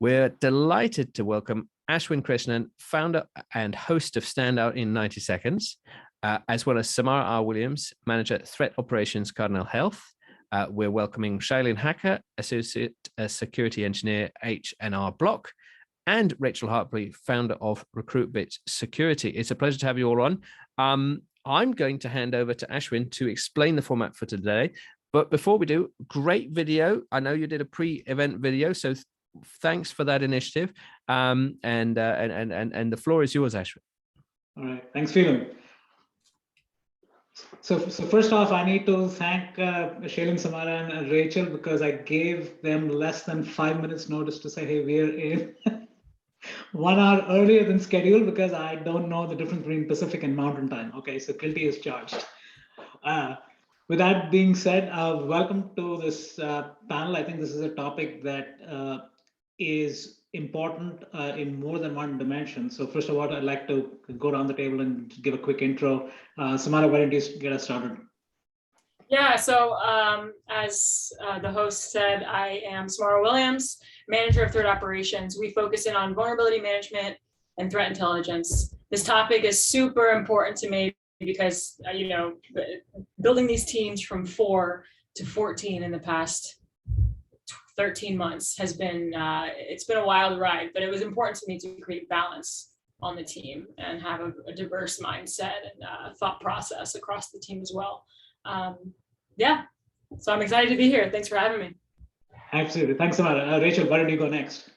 We're delighted to welcome Ashwin Krishnan, founder and host of Standout in 90 Seconds, as well as Samara R. Williams, manager Threat Operations Cardinal Health. We're welcoming Shailynn Hacker, associate security engineer H&R Block, and Rachel Harpley, founder of RecruitBit Security. It's a pleasure to have you all on. I'm going to hand over to Ashwin to explain the format for today. But before we do, great video. I know you did a pre-event video, so thanks for that initiative. And the floor is yours, Ashwin. All right, thanks, Shailynn. So first off, I need to thank Shailynn, Samara, and Rachel, because I gave them less than 5 minutes notice to say, hey, we're in 1 hour earlier than scheduled, because I don't know the difference between Pacific and Mountain Time. Okay, so guilty is charged. With that being said, welcome to this panel. I think this is a topic that is important in more than one dimension. So first of all, I'd like to go around the table and give a quick intro. Samara, why don't you get us started? Yeah, so as the host said, I am Samara Williams, manager of threat operations. We focus in on vulnerability management and threat intelligence. This topic is super important to me because, building these teams from 4 to 14 in the past 13 months has been, it's been a wild ride, but it was important to me to create balance on the team and have a diverse mindset and thought process across the team as well. Yeah, so I'm excited to be here. Thanks for having me. Absolutely. Thanks, Samara. Rachel, why don't you go next?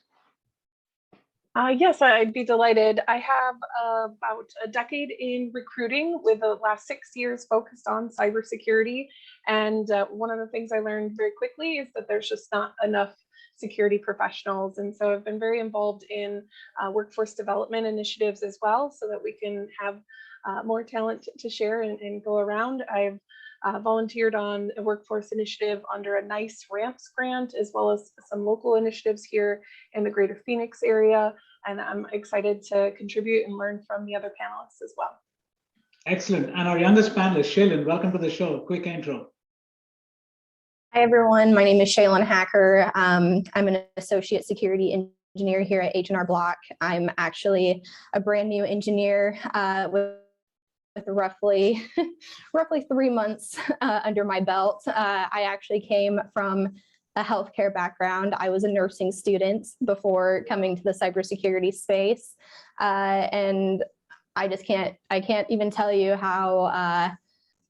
Yes, I'd be delighted. I have about a decade in recruiting, with the last 6 years focused on cybersecurity. And one of the things I learned very quickly is that there's just not enough security professionals. And so I've been very involved in workforce development initiatives as well, so that we can have more talent to share and go around. I've volunteered on a workforce initiative under a NICE RAMPS grant, as well as some local initiatives here in the greater Phoenix area. And I'm excited to contribute and learn from the other panelists as well. Excellent. And our youngest panelist, Shailynn, welcome to the show. Quick intro. Hi, everyone. My name is Shailynn Hacker. I'm an associate security engineer here at H&R Block. I'm actually a brand new engineer with roughly 3 months under my belt. I actually came from a healthcare background. I was a nursing student before coming to the cybersecurity space. And I can't even tell you how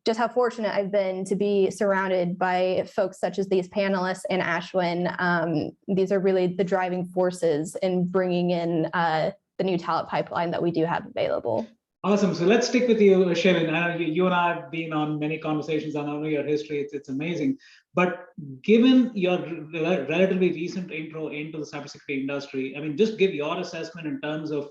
just how fortunate I've been to be surrounded by folks such as these panelists and Ashwin. These are really the driving forces in bringing in the new talent pipeline that we do have available. Awesome. So let's stick with you, Shailynn. I know you and I have been on many conversations. I know your history. It's amazing. But given your relatively recent intro into the cybersecurity industry, I mean, just give your assessment in terms of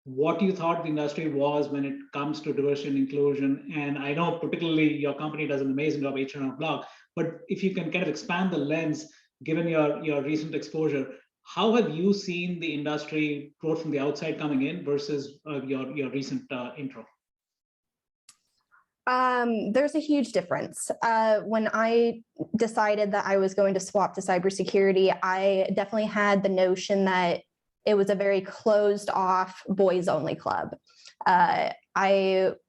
what you thought the industry was when it comes to diversity and inclusion. And I know particularly your company does an amazing job, H&R Block, but if you can kind of expand the lens, given your recent exposure, how have you seen the industry both from the outside coming in versus your recent intro? There's a huge difference. When I decided that I was going to swap to cybersecurity, I definitely had the notion that it was a very closed off boys only club. I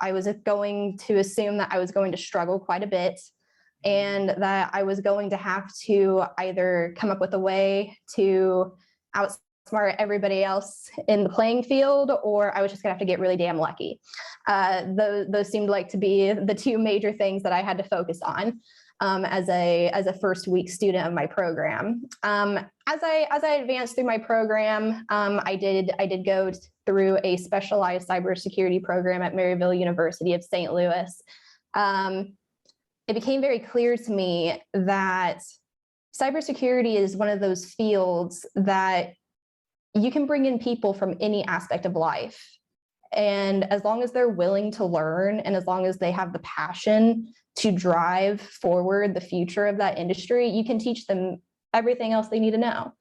was going to assume that I was going to struggle quite a bit, and that I was going to have to either come up with a way to outsmart everybody else in the playing field, or I was just gonna have to get really damn lucky. Those seemed like to be the two major things that I had to focus on as a first week student of my program. As I advanced through my program, I did go through a specialized cybersecurity program at Maryville University of St. Louis. It became very clear to me that cybersecurity is one of those fields that you can bring in people from any aspect of life. And as long as they're willing to learn, and as long as they have the passion to drive forward the future of that industry, you can teach them everything else they need to know.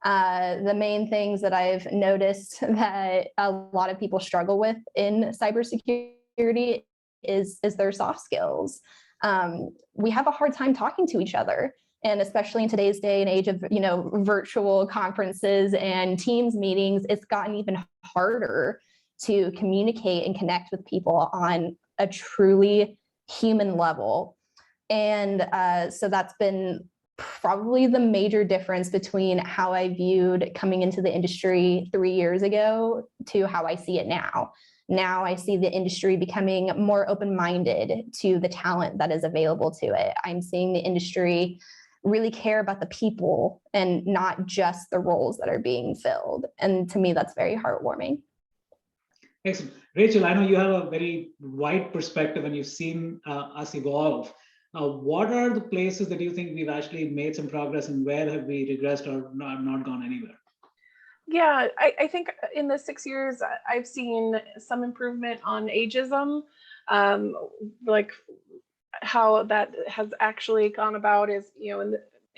The main things that I've noticed that a lot of people struggle with in cybersecurity is their soft skills. We have a hard time talking to each other. And especially in today's day and age of, virtual conferences and Teams meetings, it's gotten even harder to communicate and connect with people on a truly human level. And so that's been probably the major difference between how I viewed coming into the industry 3 years ago to how I see it now. Now I see the industry becoming more open-minded to the talent that is available to it. I'm seeing the industry really care about the people and not just the roles that are being filled. And to me, that's very heartwarming. Excellent. Rachel, I know you have a very wide perspective and you've seen us evolve. What are the places that you think we've actually made some progress, and where have we regressed or not gone anywhere? Yeah, I think in the 6 years, I've seen some improvement on ageism. Like how that has actually gone about is,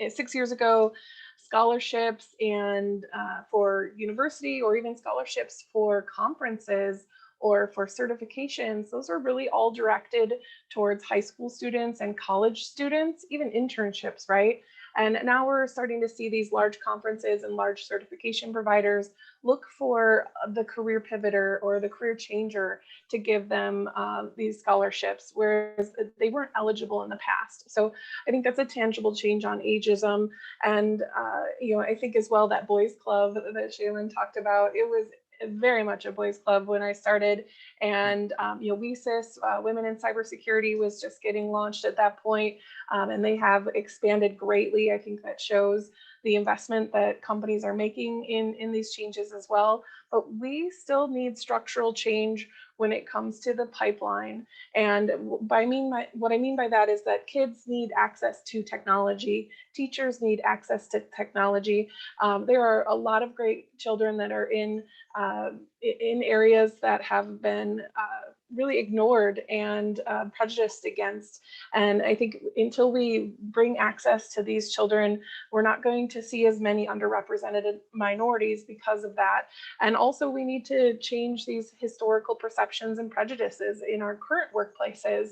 6 years ago, scholarships and for university, or even scholarships for conferences or for certifications, those are really all directed towards high school students and college students, even internships, right? And now we're starting to see these large conferences and large certification providers look for the career pivoter or the career changer to give them these scholarships, whereas they weren't eligible in the past. So I think that's a tangible change on ageism. And I think as well that boys club that Shailynn talked about, it was very much a boys club when I started, and WESIS, Women in Cybersecurity, was just getting launched at that point, and they have expanded greatly. I think that shows the investment that companies are making in these changes as well. But we still need structural change when it comes to the pipeline. And what I mean by that is that kids need access to technology. Teachers need access to technology. There are a lot of great children that are in areas that have been really ignored and prejudiced against. And I think until we bring access to these children, we're not going to see as many underrepresented minorities because of that. And also we need to change these historical perceptions and prejudices in our current workplaces.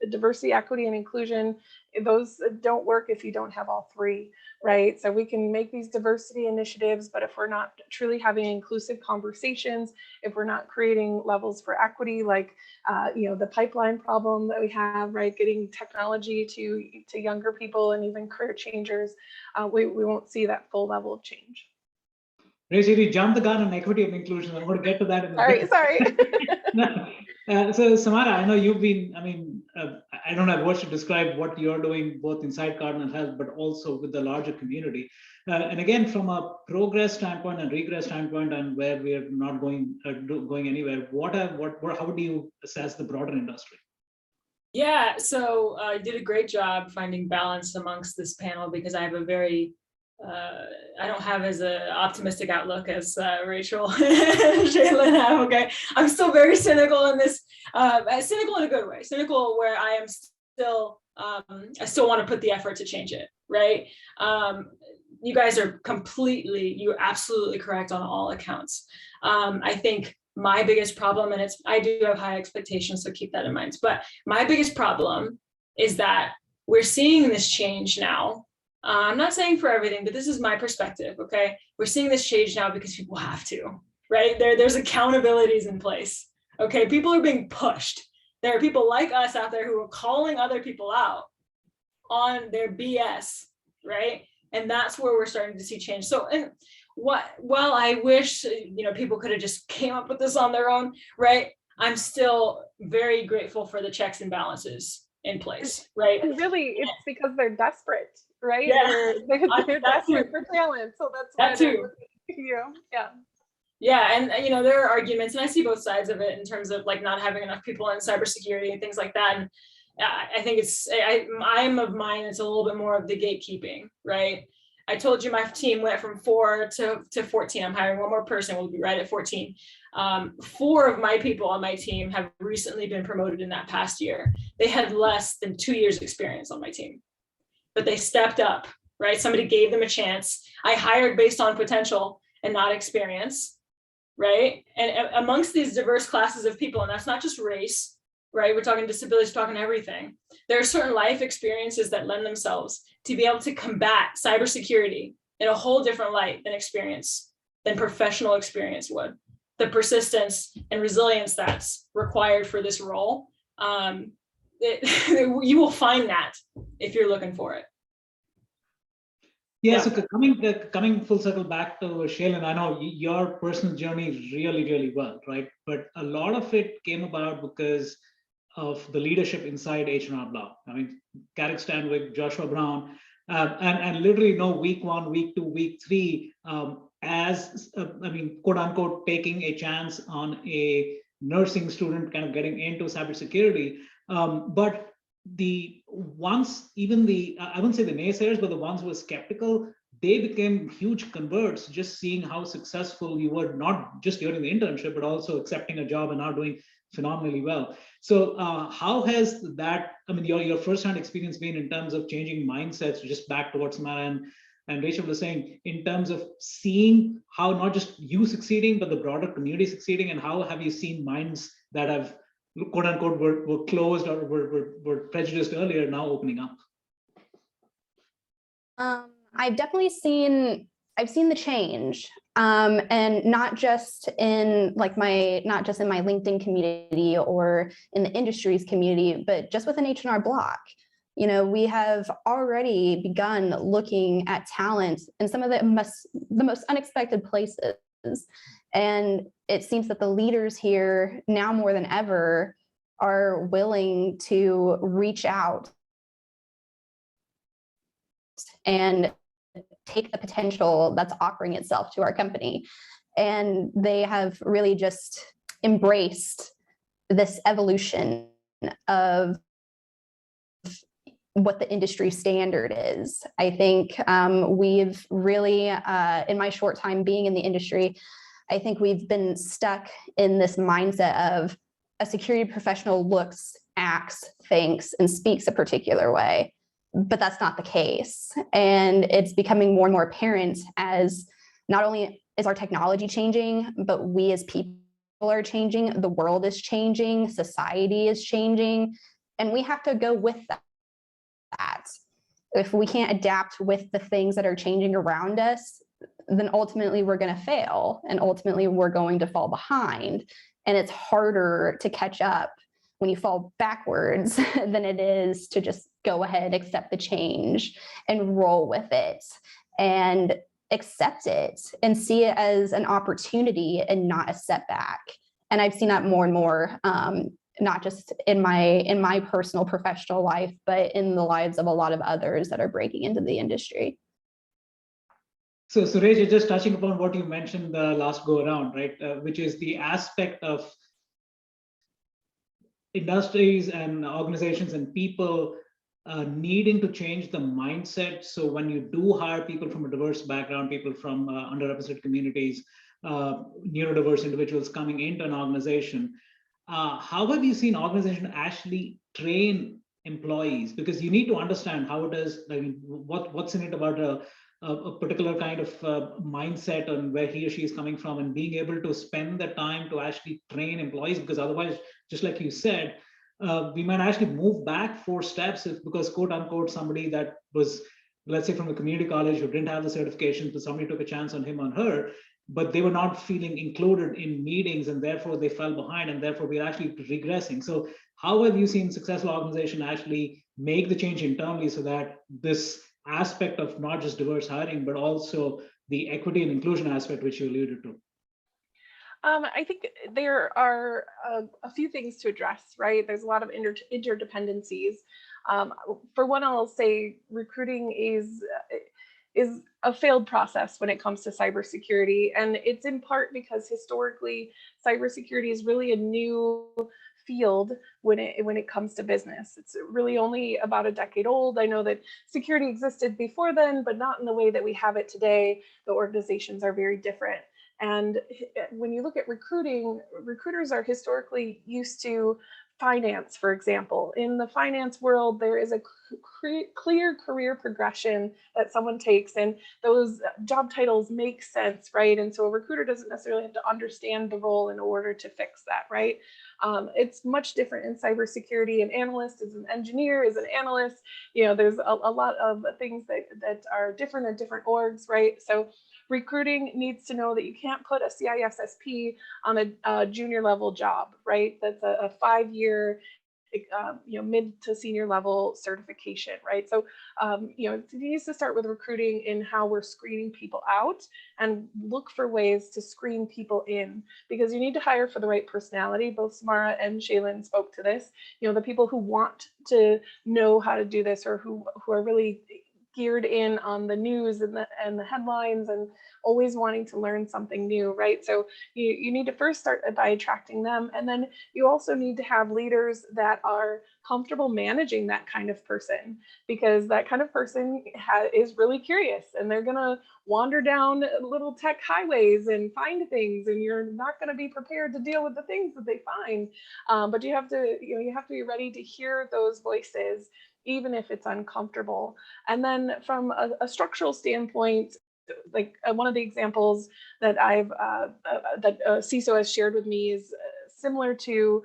Diversity, equity, and inclusion, those don't work if you don't have all three, right? So we can make these diversity initiatives, but if we're not truly having inclusive conversations, if we're not creating levels for equity, like the pipeline problem that we have, right? Getting technology to younger people and even career changers, we won't see that full level of change. Rachel, you jumped the gun on equity and inclusion. I'm going to get to that in a bit. Sorry. So Samara, I know you've been, I don't have words to describe what you're doing both inside Cardinal Health, but also with the larger community. And again, from a progress standpoint and regress standpoint, and where we're not going anywhere, how do you assess the broader industry? Yeah, so I did a great job finding balance amongst this panel, because I have a very I don't have as an optimistic outlook as Rachel and Shailynn have. Okay, I'm still very cynical in this, cynical in a good way. Cynical where I am still, I still want to put the effort to change it. Right? You guys are you're absolutely correct on all accounts. I think my biggest problem, and I do have high expectations, so keep that in mind. But my biggest problem is that we're seeing this change now. I'm not saying for everything, but this is my perspective, okay? We're seeing this change now because people have to, right? There's accountabilities in place, okay? People are being pushed. There are people like us out there who are calling other people out on their BS, right? And that's where we're starting to see change. So, while I wish, people could have just came up with this on their own, right? I'm still very grateful for the checks and balances in place, right? And really, it's because they're desperate, right? Yeah. They're desperate for talent, so that's why they're looking at you. Yeah, and there are arguments, and I see both sides of it in terms of like not having enough people in cybersecurity and things like that. And I think I'm of mine. It's a little bit more of the gatekeeping, right? I told you my team went from 4 to 14. I'm hiring one more person. We'll be right at 14. 4 of my people on my team have recently been promoted in that past year. They had less than 2 years experience on my team, but they stepped up, right? Somebody gave them a chance. I hired based on potential and not experience, right? And amongst these diverse classes of people, and that's not just race, right? We're talking disabilities, we're talking everything. There are certain life experiences that lend themselves to be able to combat cybersecurity in a whole different light than professional experience would. The persistence and resilience that's required for this role, you will find that if you're looking for it. Yeah, so coming full circle back to Shailynn, I know your personal journey is really, really well, right? But a lot of it came about because of the leadership inside H&R Block. I mean, Carrick Stanwyck, Joshua Brown, and literally week 1, week 2, week 3, quote unquote, taking a chance on a nursing student kind of getting into cybersecurity. But the ones, I wouldn't say the naysayers, but the ones who were skeptical, they became huge converts just seeing how successful you were, not just during the internship, but also accepting a job and now doing phenomenally well. So how has that, your first-hand experience been in terms of changing mindsets, just back to what Samara and Rachel was saying, in terms of seeing how not just you succeeding, but the broader community succeeding, and how have you seen minds that have, quote unquote, were closed or were prejudiced earlier now opening up? I've definitely seen the change, and not just in my LinkedIn community or in the industries community, but just within H&R Block. We have already begun looking at talent in some of the most unexpected places. And it seems that the leaders here now more than ever are willing to reach out and take the potential that's offering itself to our company. And they have really just embraced this evolution of what the industry standard is. I think we've really, in my short time being in the industry, I think we've been stuck in this mindset of a security professional looks, acts, thinks, and speaks a particular way. But that's not the case. And it's becoming more and more apparent as not only is our technology changing, but we as people are changing, the world is changing, society is changing, and we have to go with that. If we can't adapt with the things that are changing around us, then ultimately we're going to fail, and ultimately we're going to fall behind. And it's harder to catch up when you fall backwards than it is to just go ahead, accept the change and roll with it and accept it and see it as an opportunity and not a setback. And I've seen that more and more, not just in my personal professional life, but in the lives of a lot of others that are breaking into the industry. So Suresh, just touching upon what you mentioned the last go around, right? Which is the aspect of industries and organizations and people needing to change the mindset. So when you do hire people from a diverse background, people from underrepresented communities, neurodiverse individuals coming into an organization, how have you seen organizations actually train employees? Because you need to understand how it is, what's in it about a particular kind of mindset and where he or she is coming from, and being able to spend the time to actually train employees, because otherwise, just like you said, we might actually move back 4 steps because quote unquote somebody that was, let's say, from a community college who didn't have the certification, but somebody took a chance on him or her, but they were not feeling included in meetings, and therefore they fell behind, and therefore we're actually regressing. So how have you seen successful organizations actually make the change internally so that this aspect of not just diverse hiring, but also the equity and inclusion aspect, which you alluded to? I think there are a few things to address, right? There's a lot of interdependencies. For one, I'll say recruiting is a failed process when it comes to cybersecurity. And it's in part because historically, cybersecurity is really a new field when it comes to business. It's really only about a decade old. I know that security existed before then, but not in the way that we have it today. The organizations are very different. And when you look at recruiting, recruiters are historically used to finance, for example. In the finance world, there is a clear career progression that someone takes, and those job titles make sense, right? And so a recruiter doesn't necessarily have to understand the role in order to fix that, right? It's much different in cybersecurity. An analyst is an engineer, is an analyst. You know, there's a lot of things that are different in different orgs, right? So recruiting needs to know that you can't put a CISSP on a junior level job, right? That's a 5-year mid to senior level certification, right? So, it needs to start with recruiting in how we're screening people out, and look for ways to screen people in, because you need to hire for the right personality. Both Samara and Shailynn spoke to this. The people who want to know how to do this, or who are really geared in on the news and the headlines and always wanting to learn something new, right? So you need to first start by attracting them, and then you also need to have leaders that are comfortable managing that kind of person, because that kind of person is really curious, and they're gonna wander down little tech highways and find things, and you're not going to be prepared to deal with the things that they find. But you have to be ready to hear those voices, even if it's uncomfortable. And then from a structural standpoint, like one of the examples that that CISO has shared with me is similar to,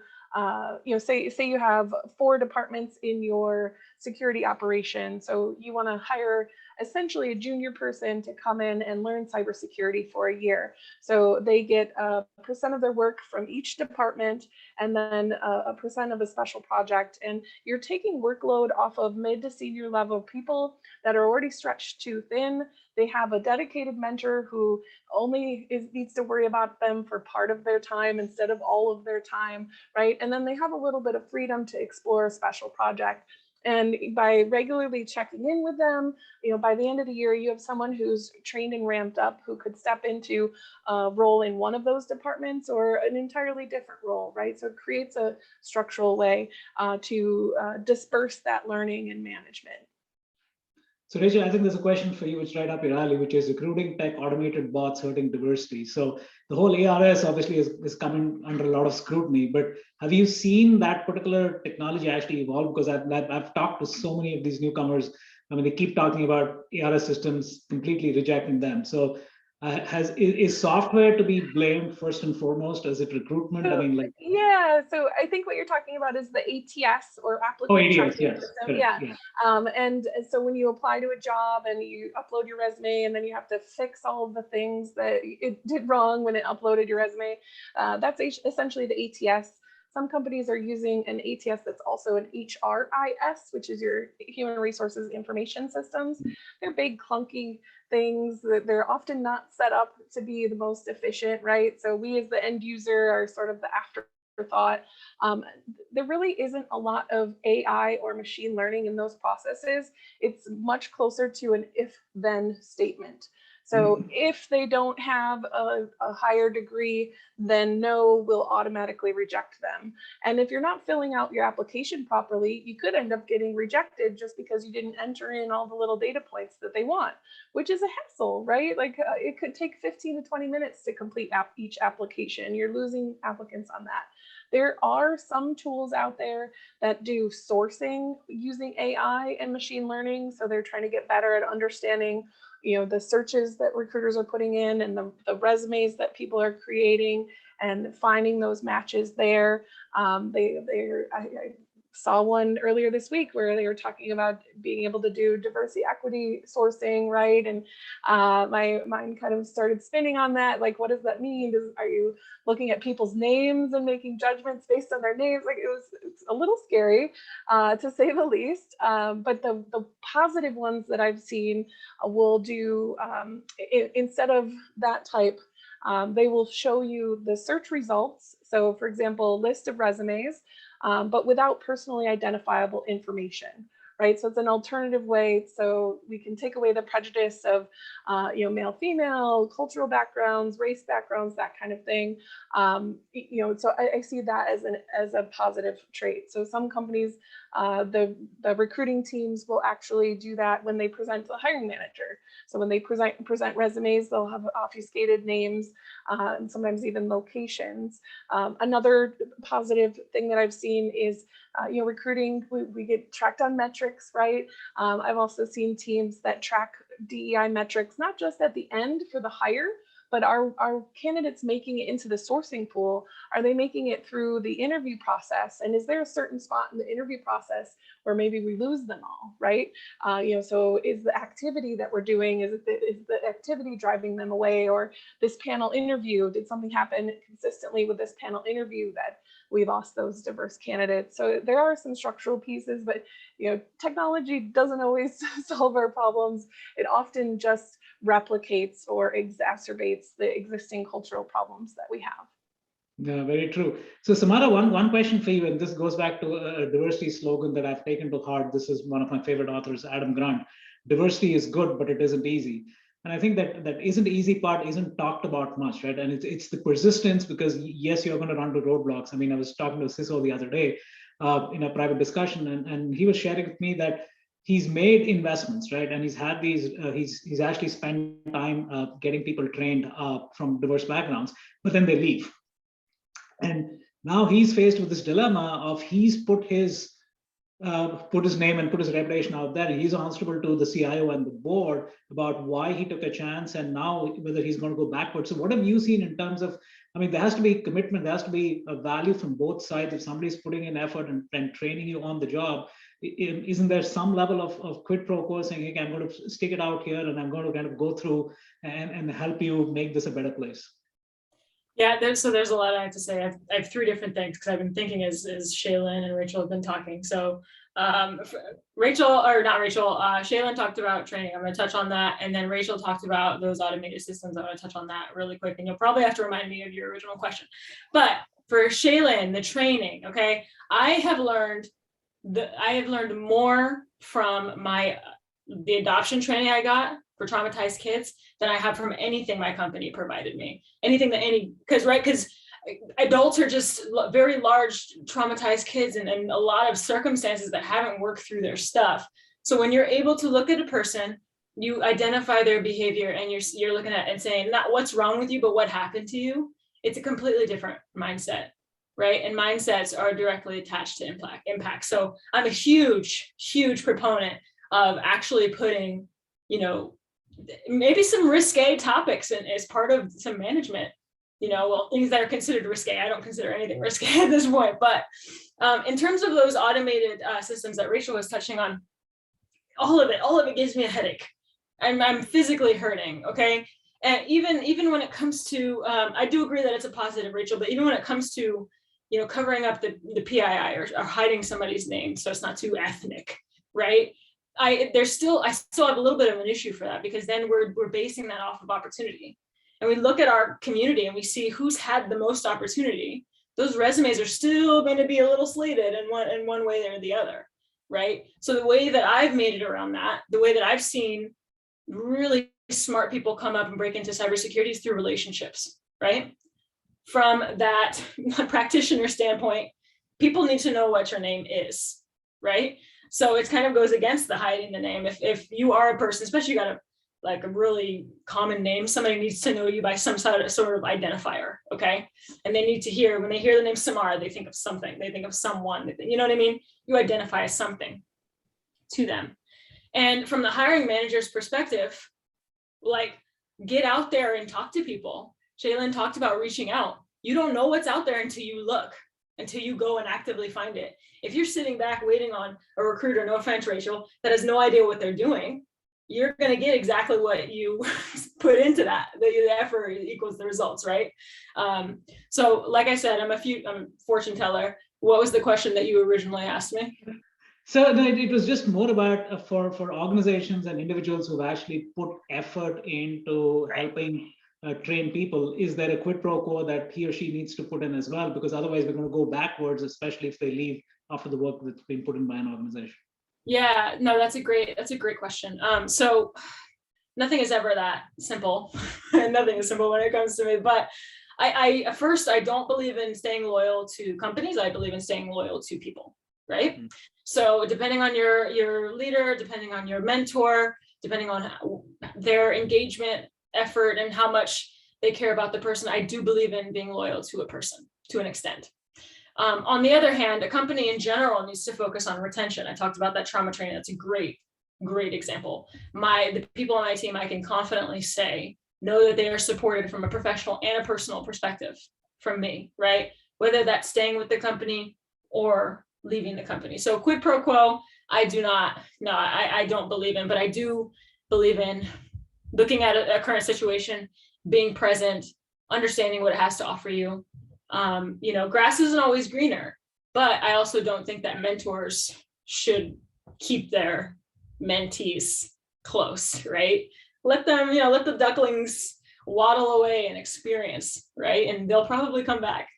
say you have 4 departments in your security operation. So you want to hire essentially a junior person to come in and learn cybersecurity for a year. So they get a % of their work from each department, and then a % of a special project. And you're taking workload off of mid to senior level people that are already stretched too thin. They have a dedicated mentor who only needs to worry about them for part of their time instead of all of their time, right? And then they have a little bit of freedom to explore a special project. And by regularly checking in with them, by the end of the year, you have someone who's trained and ramped up, who could step into a role in one of those departments or an entirely different role, right? So it creates a structural way to disperse that learning and management. So Rachel, I think there's a question for you, which is right up your alley, which is recruiting tech automated bots hurting diversity. So the whole ARS obviously is coming under a lot of scrutiny, but have you seen that particular technology actually evolve? Because I've talked to so many of these newcomers. I mean, they keep talking about ARS systems, completely rejecting them. So is software to be blamed first and foremost? Is it recruitment? I mean, yeah. So I think what you're talking about is the ATS, or application tracking system. Yeah. And so when you apply to a job and you upload your resume, and then you have to fix all of the things that it did wrong when it uploaded your resume, that's essentially the ATS. Some companies are using an ATS that's also an HRIS, which is your Human Resources Information Systems. They're big, clunky things that they're often not set up to be the most efficient, right? So we as the end user are sort of the afterthought. There really isn't a lot of AI or machine learning in those processes. It's much closer to an if-then statement. So if they don't have a higher degree, then no, we'll automatically reject them. And if you're not filling out your application properly, you could end up getting rejected just because you didn't enter in all the little data points that they want, which is a hassle, right? Like it could take 15 to 20 minutes to complete each application. You're losing applicants on that. There are some tools out there that do sourcing using AI and machine learning. So they're trying to get better at understanding the searches that recruiters are putting in, and the resumes that people are creating, and finding those matches there. I saw one earlier this week where they were talking about being able to do diversity equity sourcing, right? And my mind kind of started spinning on that. Like, what does that mean? Are you looking at people's names and making judgments based on their names? Like, it's a little scary, to say the least. But the positive ones that I've seen will do, instead of that type, they will show you the search results. So for example, list of resumes, but without personally identifiable information, right? So it's an alternative way. So we can take away the prejudice of, male, female, cultural backgrounds, race backgrounds, that kind of thing. So I see that as a positive trait. So some companies The recruiting teams will actually do that when they present to the hiring manager. So when they present resumes, they'll have obfuscated names and sometimes even locations. Another positive thing that I've seen is, recruiting, we get tracked on metrics, right? I've also seen teams that track DEI metrics, not just at the end for the hire, but are candidates making it into the sourcing pool? Are they making it through the interview process? And is there a certain spot in the interview process where maybe we lose them all, right? So is the activity that we're doing, is the activity driving them away? Or this panel interview, did something happen consistently with this panel interview that we lost those diverse candidates? So there are some structural pieces, but technology doesn't always solve our problems. It often just replicates or exacerbates the existing cultural problems that we have. Yeah, very true. So Samara, one question for you, and this goes back to a diversity slogan that I've taken to heart. This is one of my favorite authors, Adam Grant. Diversity is good, but it isn't easy. And I think that isn't easy part isn't talked about much, right? And it's the persistence, because yes, you're going to run into roadblocks. I mean, I was talking to CISO the other day in a private discussion, and he was sharing with me that he's made investments, right? And he's had these, he's actually spent time getting people trained from diverse backgrounds, but then they leave. And now he's faced with this dilemma of he's put his name and put his reputation out there. He's answerable to the CIO and the board about why he took a chance, and now whether he's going to go backwards. So what have you seen in terms of, I mean, there has to be commitment, there has to be a value from both sides. If somebody's putting in effort and training you on the job, isn't there some level of quid pro quo saying, hey, I'm going to stick it out here and I'm going to kind of go through and help you make this a better place? Yeah, there's a lot I have to say. I have three different things because I've been thinking as Shailynn and Rachel have been talking. So Shailynn talked about training. I'm going to touch on that. And then Rachel talked about those automated systems. I'm going to touch on that really quick. And you'll probably have to remind me of your original question. But for Shailynn, the training, okay, I have learned more from the adoption training I got for traumatized kids than I have from anything my company provided me. Because adults are just very large traumatized kids and a lot of circumstances that haven't worked through their stuff. So when you're able to look at a person, you identify their behavior and you're looking at it and saying, not what's wrong with you, but what happened to you. It's a completely different mindset, right? And mindsets are directly attached to impact. So I'm a huge, huge proponent of actually putting, maybe some risque topics as part of some management, things that are considered risque. I don't consider anything risque at this point, but in terms of those automated systems that Rachel was touching on, all of it gives me a headache. I'm physically hurting, okay? And even when it comes to, I do agree that it's a positive, Rachel, but even when it comes to, covering up the PII or hiding somebody's name so it's not too ethnic, right? I still have a little bit of an issue for that, because then we're basing that off of opportunity. And we look at our community and we see who's had the most opportunity. Those resumes are still going to be a little slated in one way or the other, right? So the way that I've made it around that, the way that I've seen really smart people come up and break into cybersecurity is through relationships, right? From that practitioner standpoint, people need to know what your name is, right? So it kind of goes against the hiding the name. If you are a person, especially you got a really common name, somebody needs to know you by some sort of identifier, okay? And they need to hear, when they hear the name Samara, they think of something, they think of someone, you know what I mean? You identify as something to them. And from the hiring manager's perspective, get out there and talk to people. Shailynn talked about reaching out. You don't know what's out there until you look, until you go and actively find it. If you're sitting back waiting on a recruiter, no offense, Rachel, that has no idea what they're doing, you're going to get exactly what you put into that. The effort equals the results, right? So like I said, I'm a fortune teller. What was the question that you originally asked me? So it was just more about for organizations and individuals who've actually put effort into helping train people. Is there a quid pro quo that he or she needs to put in as well? Because otherwise we're going to go backwards, especially if they leave after the work that's been put in by an organization. Yeah, no, that's a great question. So nothing is ever that simple. Nothing is simple when it comes to me. But I first, I don't believe in staying loyal to companies. I believe in staying loyal to people, right? Mm-hmm. So depending on your leader, depending on your mentor, depending on their engagement effort and how much they care about the person, I do believe in being loyal to a person to an extent. On the other hand, a company in general needs to focus on retention. I talked about that trauma training. That's a great example. The people on my team, I can confidently say, know that they are supported from a professional and a personal perspective from me, right? Whether that's staying with the company or leaving the company. So quid pro quo, I don't believe in, but I do believe in looking at a current situation, being present, understanding what it has to offer you. Grass isn't always greener, but I also don't think that mentors should keep their mentees close, right? Let the ducklings waddle away and experience, right? And they'll probably come back.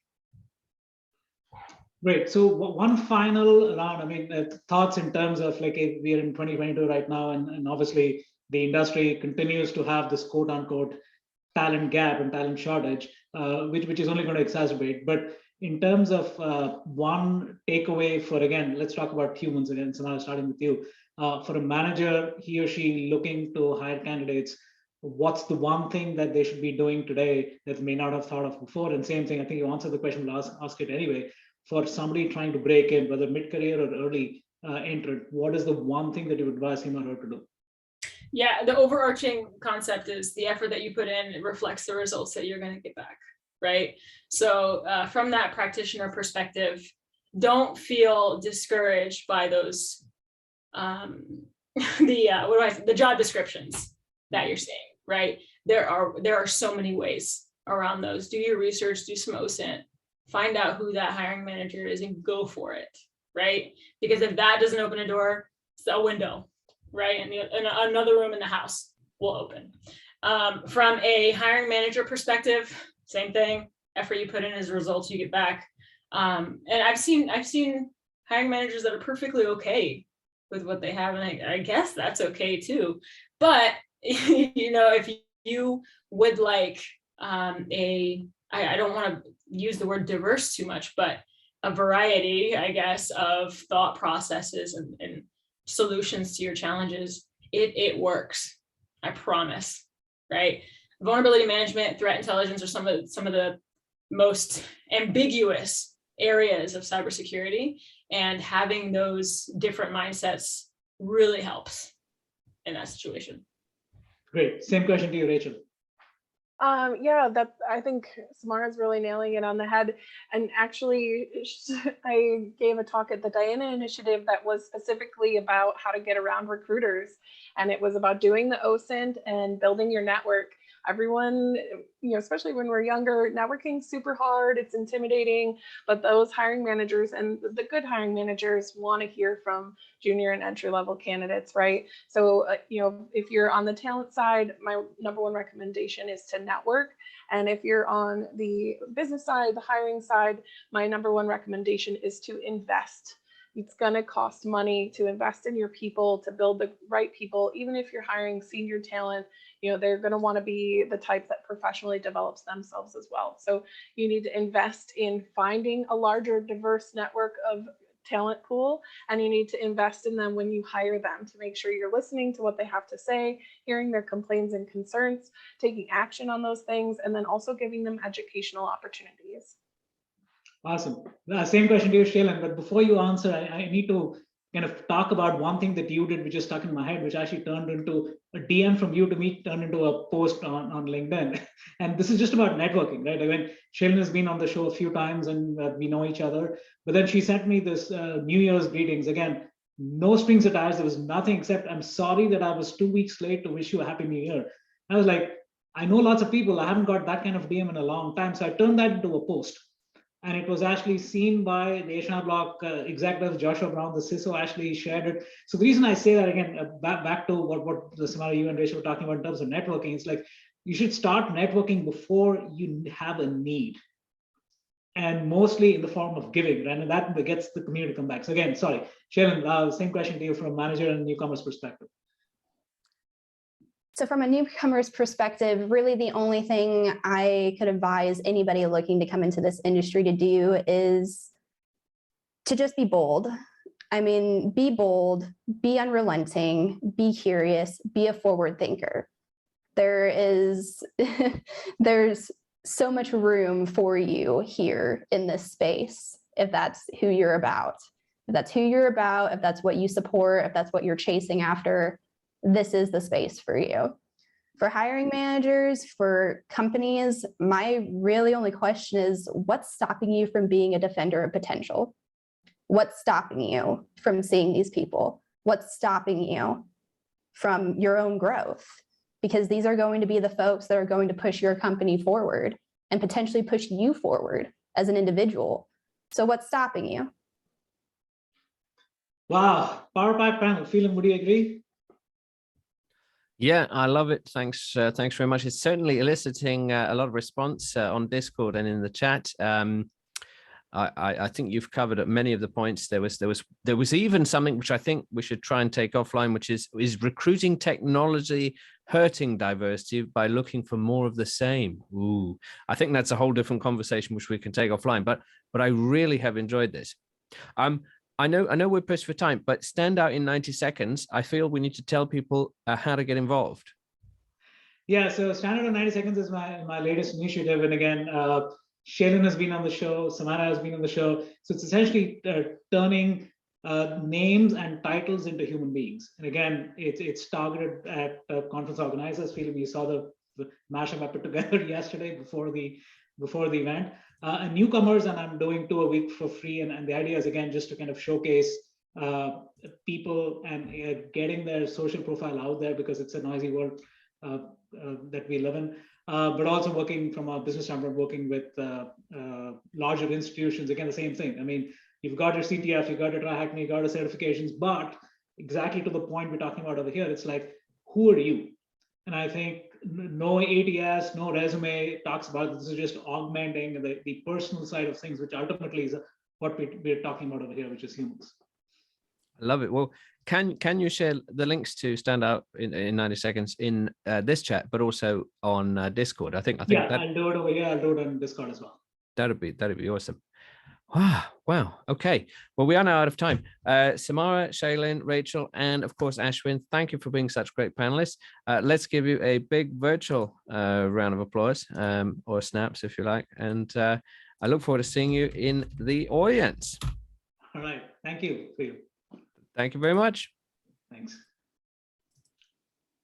Great. So one final round, thoughts in terms of like, if we're in 2022 right now, and obviously the industry continues to have this quote unquote talent gap and talent shortage, which is only going to exacerbate. But in terms of one takeaway for, again, let's talk about humans again, Samara, starting with you. For a manager, he or she looking to hire candidates, what's the one thing that they should be doing today that they may not have thought of before? And same thing, I think you answered the question, but ask it anyway. For somebody trying to break in, whether mid-career or early entrant, what is the one thing that you would advise him or her to do? Yeah, the overarching concept is the effort that you put in, it reflects the results that you're going to get back, right? So from that practitioner perspective, don't feel discouraged by those the job descriptions that you're seeing, right? There are so many ways around those. Do your research, do some OSINT, find out who that hiring manager is and go for it, right? Because if that doesn't open a door, it's a window, right? And another room in the house will open. From a hiring manager perspective, same thing. Effort you put in is results you get back. And I've seen hiring managers that are perfectly okay with what they have, and I guess that's okay too. But if you would like I don't want to use the word diverse too much, but a variety, I guess, of thought processes and solutions to your challenges, it works. I promise, right? Vulnerability management, threat intelligence are some of the most ambiguous areas of cybersecurity, and having those different mindsets really helps in that situation. Great. Same question to you, Rachel. I think Samara's really nailing it on the head. And actually, I gave a talk at the Diana Initiative that was specifically about how to get around recruiters. And it was about doing the OSINT and building your network. Everyone, especially when we're younger, networking's super hard, it's intimidating, but those hiring managers and the good hiring managers want to hear from junior and entry-level candidates, right? So, if you're on the talent side, my number one recommendation is to network. And if you're on the business side, the hiring side, my number one recommendation is to invest. It's going to cost money to invest in your people, to build the right people. Even if you're hiring senior talent, they're going to want to be the type that professionally develops themselves as well. So you need to invest in finding a larger, diverse network of talent pool, and you need to invest in them when you hire them to make sure you're listening to what they have to say, hearing their complaints and concerns, taking action on those things, and then also giving them educational opportunities. Awesome. Same question to you, Shailynn, but before you answer, I need to kind of talk about one thing that you did, which is stuck in my head, which actually turned into a DM from you to me, turned into a post on LinkedIn. And this is just about networking, right? I mean, Shailynn has been on the show a few times and we know each other, but then she sent me this New Year's greetings. Again, no strings attached. There was nothing except, I'm sorry that I was 2 weeks late to wish you a happy new year. I was like, I know lots of people. I haven't got that kind of DM in a long time. So I turned that into a post. And it was actually seen by the H&R Block executive, Joshua Brown, the CISO, actually shared it. So the reason I say that, again, back to what Samara, you and Rachel were talking about in terms of networking, it's like you should start networking before you have a need. And mostly in the form of giving, right? And that gets the community to come back. So again, sorry, Shailynn, same question to you from a manager and newcomer's perspective. So from a newcomer's perspective, really the only thing I could advise anybody looking to come into this industry to do is to just be bold. I mean, be bold, be unrelenting, be curious, be a forward thinker. There's so much room for you here in this space, if that's who you're about. If that's who you're about, if that's what you support, if that's what you're chasing after, this is the space for you. For hiring managers, for companies, my really only question is, what's stopping you from being a defender of potential? What's stopping you from seeing these people? What's stopping you from your own growth? Because these are going to be the folks that are going to push your company forward and potentially push you forward as an individual. So what's stopping you? Wow, power pack panel. Phelan, would you agree? Yeah, I love it. Thanks. Thanks very much. It's certainly eliciting a lot of response on Discord and in the chat. I think you've covered many of the points. There was even something which I think we should try and take offline, which is recruiting technology hurting diversity by looking for more of the same. Ooh, I think that's a whole different conversation which we can take offline. But I really have enjoyed this. I know we're pushed for time, but stand out in 90 seconds. I feel we need to tell people how to get involved. Yeah, so Stand Out in 90 Seconds is my latest initiative. And again, Shailynn has been on the show, Samara has been on the show. So it's essentially turning names and titles into human beings. And again, it's targeted at conference organizers. Feeling you saw the mashup I put together yesterday before the event. And newcomers, and I'm doing 2 a week for free. And the idea is, again, just to kind of showcase people and getting their social profile out there, because it's a noisy world that we live in. But also working from a business standpoint, working with larger institutions. Again, the same thing. I mean, you've got your CTF, you've got your TriHackMe, you've got your certifications, but exactly to the point we're talking about over here, it's like, who are you? And I think no ATS, no resume talks about this. Is just augmenting the personal side of things, which ultimately is what we're talking about over here, which is humans. I love it. Well, can you share the links to Stand Out in 90 seconds in this chat, but also on Discord? I think yeah, I'll do it over here. I'll do it on Discord as well. That'd be awesome. Wow. Okay. Well, we are now out of time. Samara, Shailynn, Rachel, and of course, Ashwin, thank you for being such great panelists. Let's give you a big virtual round of applause, or snaps if you like. And I look forward to seeing you in the audience. All right. Thank you. Thank you very much.